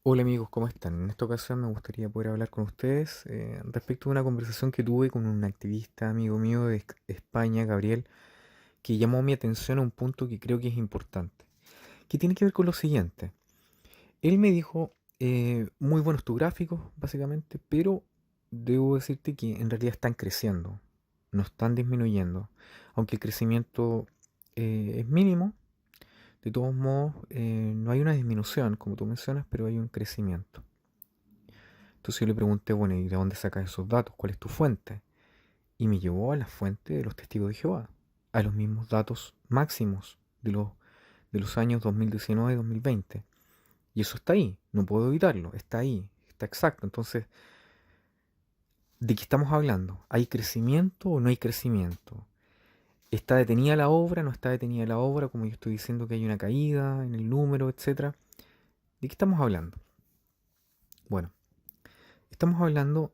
Hola amigos, ¿cómo están? En esta ocasión me gustaría poder hablar con ustedes respecto a una conversación que tuve con un activista amigo mío de España, Gabriel, que llamó mi atención a un punto que creo que es importante, que tiene que ver con lo siguiente. Él me dijo, muy buenos tus gráficos, básicamente, pero debo decirte que en realidad están creciendo, no están disminuyendo, aunque el crecimiento es mínimo. De todos modos, no hay una disminución, como tú mencionas, pero hay un crecimiento. Entonces yo le pregunté, bueno, ¿y de dónde sacas esos datos? ¿Cuál es tu fuente? Y me llevó a la fuente de los testigos de Jehová, a los mismos datos máximos de los años 2019 y 2020. Y eso está ahí, no puedo evitarlo, está ahí, está exacto. Entonces, ¿de qué estamos hablando? ¿Hay crecimiento o no hay crecimiento? ¿Está detenida la obra? ¿No está detenida la obra? Como yo estoy diciendo que hay una caída en el número, etcétera. ¿De qué estamos hablando? Bueno, estamos hablando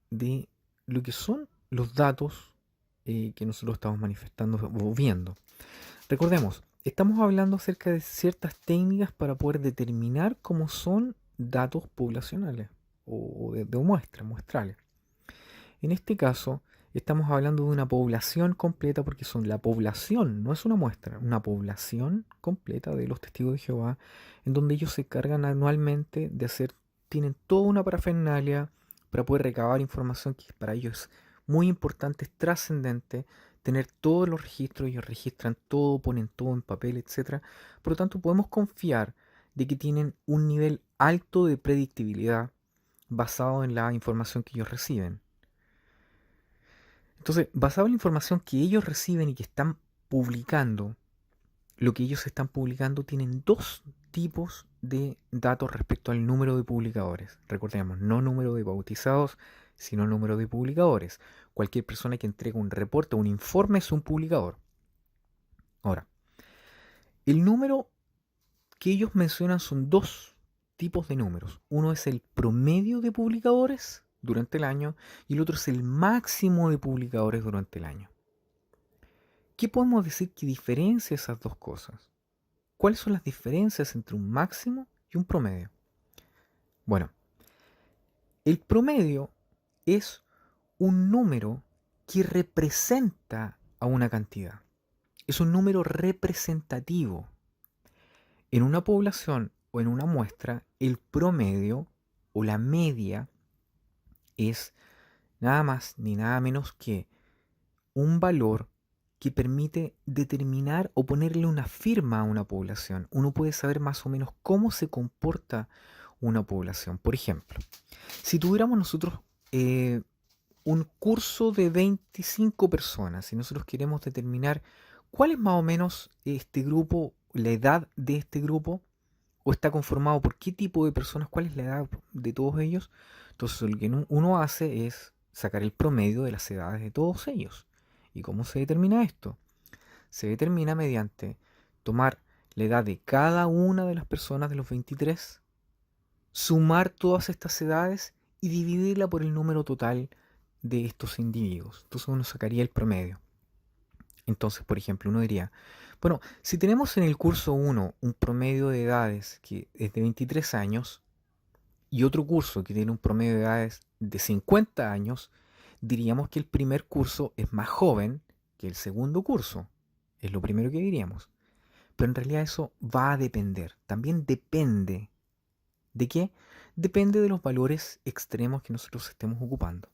de lo que son los datos que nosotros estamos manifestando o viendo. Recordemos, estamos hablando acerca de ciertas técnicas para poder determinar cómo son datos poblacionales o de muestras, muestrales. En este caso, estamos hablando de una población completa porque son la población, no es una muestra, una población completa de los testigos de Jehová, en donde ellos se cargan anualmente de hacer, tienen toda una parafernalia para poder recabar información que para ellos es muy importante, es trascendente, tener todos los registros, ellos registran todo, ponen todo en papel, etcétera. Por lo tanto, podemos confiar de que tienen un nivel alto de predictibilidad basado en la información que ellos reciben. Entonces, basado en la información que ellos reciben y que están publicando, lo que ellos están publicando tienen dos tipos de datos respecto al número de publicadores. Recordemos, no número de bautizados, sino número de publicadores. Cualquier persona que entrega un reporte o un informe es un publicador. Ahora, el número que ellos mencionan son dos tipos de números. Uno es el promedio de publicadores durante el año y el otro es el máximo de publicadores durante el año. ¿Qué podemos decir que diferencia esas dos cosas? ¿Cuáles son las diferencias entre un máximo y un promedio? Bueno, el promedio es un número que representa a una cantidad. Es un número representativo. En una población o en una muestra, el promedio o la media es nada más ni nada menos que un valor que permite determinar o ponerle una firma a una población. Uno puede saber más o menos cómo se comporta una población. Por ejemplo, si tuviéramos nosotros eh, un curso de 25 personas y nosotros queremos determinar cuál es más o menos este grupo, la edad de este grupo, o está conformado por qué tipo de personas, cuál es la edad de todos ellos, entonces lo que uno hace es sacar el promedio de las edades de todos ellos. ¿Y cómo se determina esto? Se determina mediante tomar la edad de cada una de las personas de los 23, sumar todas estas edades y dividirla por el número total de estos individuos. Entonces uno sacaría el promedio. Entonces, por ejemplo, uno diría, bueno, si tenemos en el curso uno un promedio de edades que es de 23 años y otro curso que tiene un promedio de edades de 50 años, diríamos que el primer curso es más joven que el segundo curso. Es lo primero que diríamos. Pero en realidad eso va a depender. También depende. ¿De qué? Depende de los valores extremos que nosotros estemos ocupando.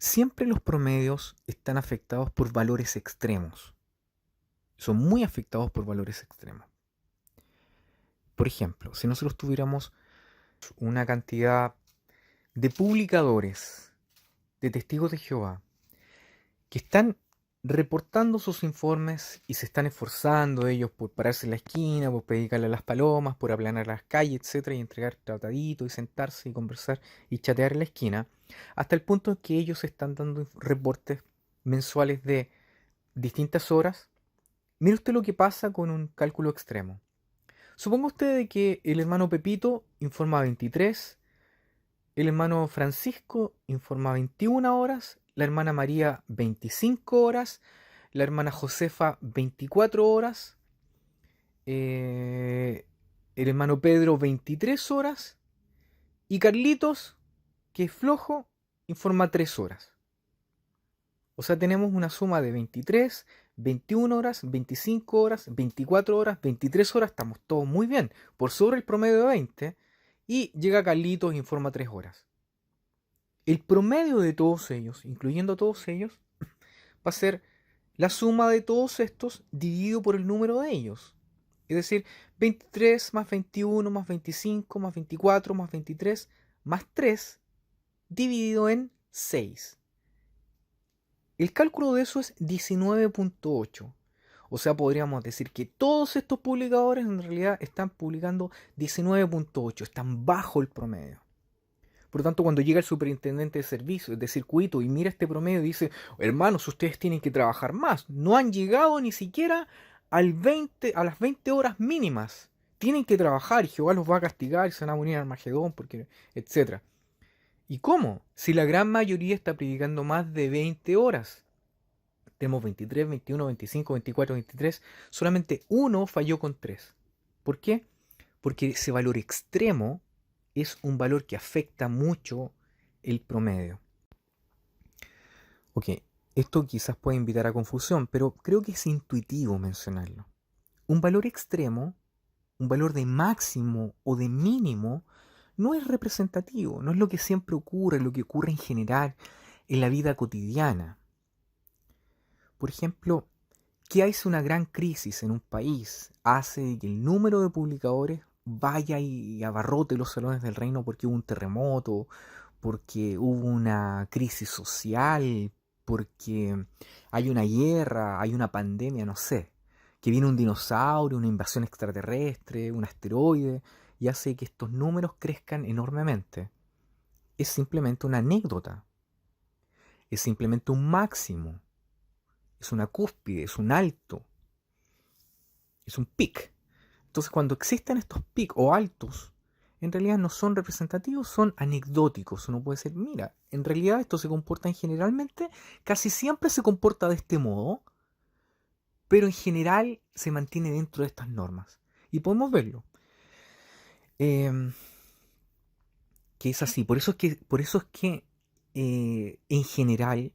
Siempre los promedios están afectados por valores extremos. Son muy afectados por valores extremos. Por ejemplo, si nosotros tuviéramos una cantidad de publicadores, de testigos de Jehová, que están reportando sus informes y se están esforzando ellos por pararse en la esquina, por predicarle a las palomas, por aplanar las calles, etcétera, y entregar trataditos y sentarse y conversar y chatear en la esquina, hasta el punto en que ellos están dando reportes mensuales de distintas horas. Mire usted lo que pasa con un cálculo extremo. Suponga usted de que el hermano Pepito informa 23, el hermano Francisco informa 21 horas, la hermana María 25 horas, la hermana Josefa 24 horas, eh, el hermano Pedro 23 horas y Carlitos, que es flojo, informa 3 horas. O sea, tenemos una suma de 23, 21 horas, 25 horas, 24 horas, 23 horas. Estamos todos muy bien, por sobre el promedio de 20. Y llega Carlitos e informa 3 horas. El promedio de todos ellos, incluyendo a todos ellos, va a ser la suma de todos estos dividido por el número de ellos. Es decir, 23 más 21 más 25 más 24 más 23 más 3 dividido en 6. El cálculo de eso es 19.8. O sea, podríamos decir que todos estos publicadores en realidad están publicando 19.8, están bajo el promedio. Por lo tanto, cuando llega el superintendente de servicios, de circuito, y mira este promedio y dice, hermanos, ustedes tienen que trabajar más. No han llegado ni siquiera a las 20 horas mínimas. Tienen que trabajar y Jehová los va a castigar y se van a morir en Armagedón, porque, etc. ¿Y cómo? Si la gran mayoría está predicando más de 20 horas. Tenemos 23, 21, 25, 24, 23. Solamente uno falló con 3. ¿Por qué? Porque ese valor extremo es un valor que afecta mucho el promedio. Ok, esto quizás puede invitar a confusión, pero creo que es intuitivo mencionarlo. Un valor extremo, un valor de máximo o de mínimo, no es representativo, no es lo que siempre ocurre, lo que ocurre en general en la vida cotidiana. Por ejemplo, que hay una gran crisis en un país hace que el número de publicadores vaya y abarrote los salones del reino porque hubo un terremoto, porque hubo una crisis social, porque hay una guerra, hay una pandemia, no sé, que viene un dinosaurio, una invasión extraterrestre, un asteroide, y hace que estos números crezcan enormemente. Es simplemente una anécdota, es simplemente un máximo, es una cúspide, es un alto, es un pic. Entonces, cuando existen estos pics o altos, en realidad no son representativos, son anecdóticos. Uno puede decir, mira, en realidad esto se comporta generalmente, casi siempre se comporta de este modo, pero en general se mantiene dentro de estas normas. Y podemos verlo. Que es así. Por eso es que en general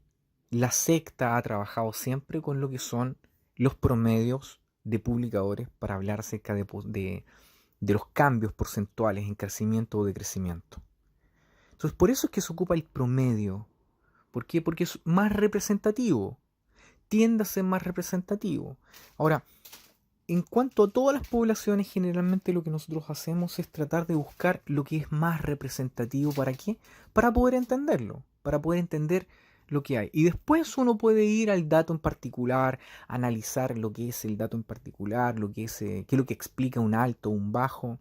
la secta ha trabajado siempre con lo que son los promedios de publicadores para hablar acerca de los cambios porcentuales en crecimiento o decrecimiento. Entonces, por eso es que se ocupa el promedio. ¿Por qué? Porque es más representativo. Tiende a ser más representativo. Ahora, en cuanto a todas las poblaciones, generalmente lo que nosotros hacemos es tratar de buscar lo que es más representativo. ¿Para qué? Para poder entenderlo, para poder entender lo que hay. Y después uno puede ir al dato en particular, analizar lo que es el dato en particular, lo que es, qué es lo que explica un alto o un bajo.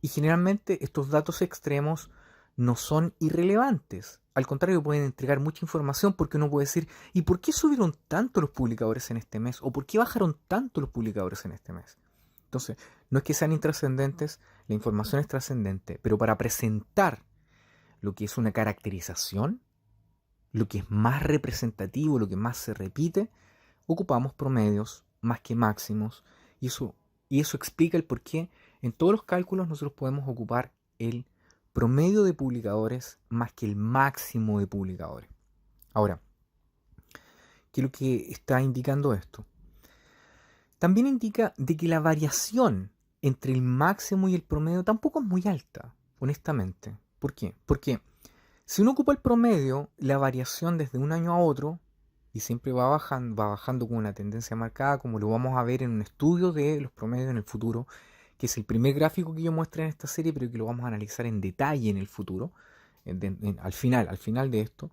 Y generalmente estos datos extremos no son irrelevantes. Al contrario, pueden entregar mucha información porque uno puede decir, ¿y por qué subieron tanto los publicadores en este mes? ¿O por qué bajaron tanto los publicadores en este mes? Entonces, no es que sean intrascendentes, la información es trascendente, pero para presentar lo que es una caracterización, lo que es más representativo, lo que más se repite, ocupamos promedios más que máximos y eso explica el por qué en todos los cálculos nosotros podemos ocupar el promedio de publicadores más que el máximo de publicadores. Ahora, ¿qué es lo que está indicando esto? También indica de que la variación entre el máximo y el promedio tampoco es muy alta, honestamente. ¿Por qué? Porque si uno ocupa el promedio, la variación desde un año a otro, y siempre va bajando con una tendencia marcada, como lo vamos a ver en un estudio de los promedios en el futuro, que es el primer gráfico que yo muestre en esta serie, pero que lo vamos a analizar en detalle en el futuro, al final de esto,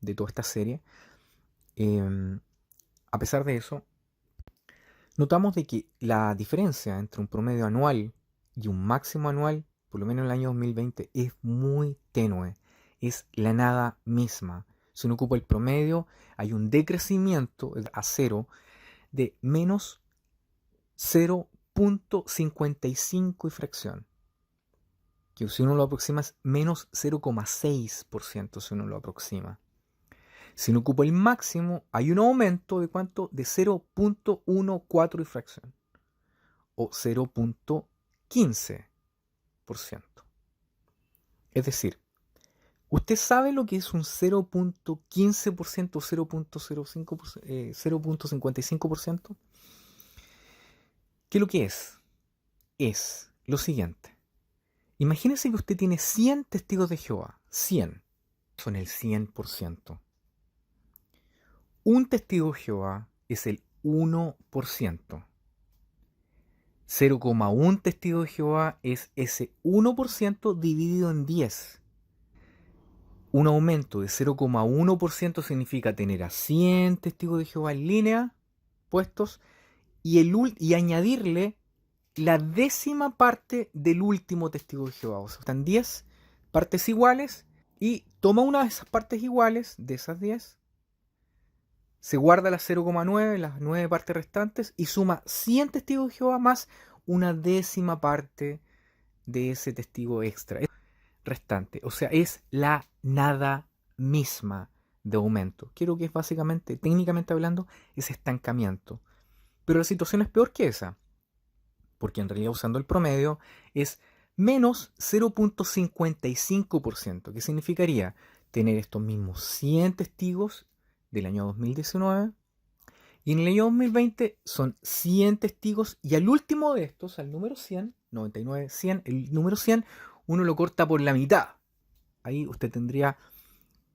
de toda esta serie. A pesar de eso, notamos de que la diferencia entre un promedio anual y un máximo anual, por lo menos en el año 2020, es muy tenue. Es la nada misma. Si uno ocupa el promedio, hay un decrecimiento a cero de menos 0.55 y fracción. Que si uno lo aproxima es menos 0,6% si uno lo aproxima. Si uno ocupa el máximo, hay un aumento de ¿cuánto? De 0.14 y fracción. O 15%. Es decir, ¿usted sabe lo que es un 0.15% o 0.55%? ¿Qué es lo que es? Es lo siguiente. Imagínese que usted tiene 100 testigos de Jehová. 100. Son el 100%. Un testigo de Jehová es el 1%. 0,1 testigo de Jehová es ese 1% dividido en 10. Un aumento de 0,1% significa tener a 100 testigos de Jehová en línea puestos y añadirle la décima parte del último testigo de Jehová. O sea, están 10 partes iguales y toma una de esas partes iguales, de esas 10, se guarda las 0,9, las 9 partes restantes y suma 100 testigos de Jehová más una décima parte de ese testigo extra restante. O sea, es la nada misma de aumento. Quiero que es básicamente, técnicamente hablando, es estancamiento. Pero la situación es peor que esa, porque en realidad usando el promedio es menos 0.55%, que significaría tener estos mismos 100 testigos del año 2019 y en el año 2020 son 100 testigos y al último de estos, al número 100, 99, 100, el número 100, uno lo corta por la mitad. Ahí usted tendría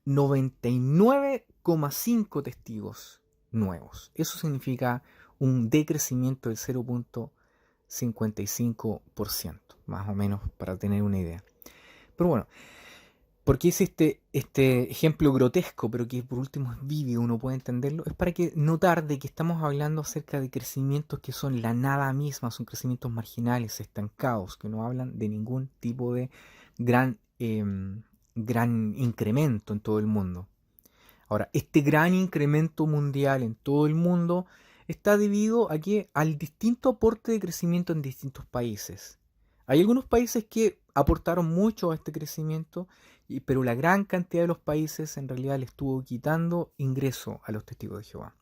99,5 testigos nuevos. Eso significa un decrecimiento del 0.55%, más o menos, para tener una idea. Pero bueno, ¿por qué hice este ejemplo grotesco, pero que por último es vívido, uno puede entenderlo? Es para que notar de que estamos hablando acerca de crecimientos que son la nada misma, son crecimientos marginales, estancados, que no hablan de ningún tipo de gran incremento en todo el mundo. Ahora, este gran incremento mundial en todo el mundo está debido a que al distinto aporte de crecimiento en distintos países. Hay algunos países que aportaron mucho a este crecimiento, pero la gran cantidad de los países en realidad le estuvo quitando ingreso a los testigos de Jehová.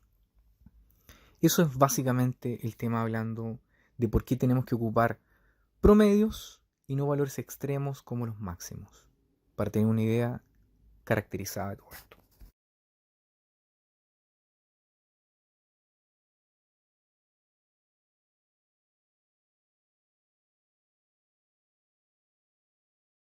Eso es básicamente el tema hablando de por qué tenemos que ocupar promedios y no valores extremos como los máximos, para tener una idea caracterizada de todo esto.